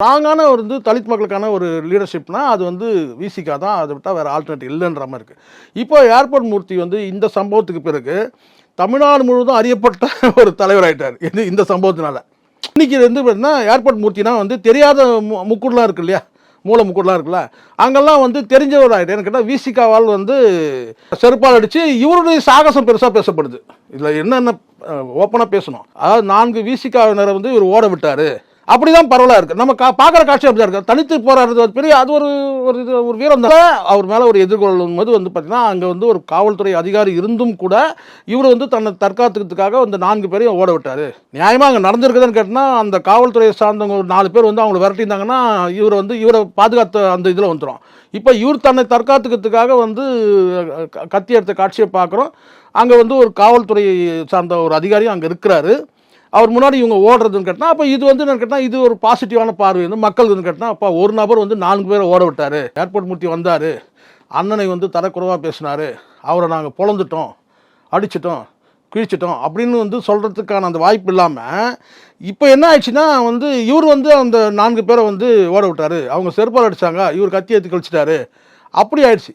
ஸ்ட்ராங்கான ஒரு தலித் மக்களுக்கான ஒரு லீடர்ஷிப்னா அது விசிகா தான். அதை விட்டால் வேறு ஆல்டர்னேட்டிவ் இல்லைன்ற மாதிரி இருக்குது. இப்போ ஏர்போர்ட் மூர்த்தி இந்த சம்பவத்துக்கு பிறகு தமிழ்நாடு முழுவதும் அறியப்பட்ட ஒரு தலைவராயிட்டார் இந்த சம்பவத்தினால. இன்னைக்கு பார்த்தீங்கன்னா ஏர்போர்ட் மூர்த்தினா தெரியாத முக்குடலாம் இருக்கு இல்லையா, மூல முக்குடலாம் இருக்குல்ல, அங்கெல்லாம் தெரிஞ்சவர் ஆகிட்டு. எனக்கு கேட்டால் விசிகாவால் செருப்பால் அடித்து இவருடைய சாகசம் பெருசாக பேசப்படுது. இதில் என்னென்ன ஓப்பனாக பேசணும், அதாவது 4 விசிகாவினரை இவர் ஓட விட்டார், அப்படிதான் பரவலாக இருக்குது. நம்ம பார்க்குற காட்சி அப்படி தான் இருக்குது. தனித்து போராடுறது பெரிய அது ஒரு வீரம் தான். அவர் மேலே ஒரு எதிர்கொள்ளும் போது பார்த்தீங்கன்னா அங்கே ஒரு காவல்துறை அதிகாரி இருந்தும் கூட இவர் தன்னை தற்காத்துக்கிறதுக்காக 4 பேரையும் ஓட விட்டார். நியாயமாக அங்கே நடந்திருக்குதுன்னு கேட்டால் அந்த காவல்துறையை சார்ந்தவங்க ஒரு 4 பேர் அவங்களை விரட்டியிருந்தாங்கன்னா இவரை பாதுகாத்த அந்த இதில் வந்துடும். இப்போ இவர் தன்னை தற்காத்துக்கிறதுக்காக கத்தி எடுத்த காட்சியை பார்க்குறோம். அங்கே ஒரு காவல்துறை சார்ந்த ஒரு அதிகாரியும் அங்கே இருக்கிறாரு. அவர் முன்னாடி இவங்க ஓடுறதுன்னு கேட்டால் அப்போ இது என்னன்னு கேட்டால் இது ஒரு பாசிட்டிவான பார்வை மக்களுக்கு கேட்டால் அப்போ ஒரு நபர் 4 பேரை ஓட விட்டார். ஏர்போர்ட் மூர்த்தி வந்தார், அண்ணனை தரக்குறைவாக பேசினார், அவரை நாங்கள் பொழந்துட்டோம், அடிச்சிட்டோம், கிழிச்சிட்டோம் அப்படின்னு சொல்கிறதுக்கான அந்த வாய்ப்பு இல்லாமல் இப்போ என்ன ஆயிடுச்சுன்னா இவர் அந்த 4 பேரை ஓட விட்டார், அவங்க செருப்பால் அடித்தாங்க, இவர் கத்தி எடுத்து கழிச்சிட்டாரு, அப்படி ஆயிடுச்சு.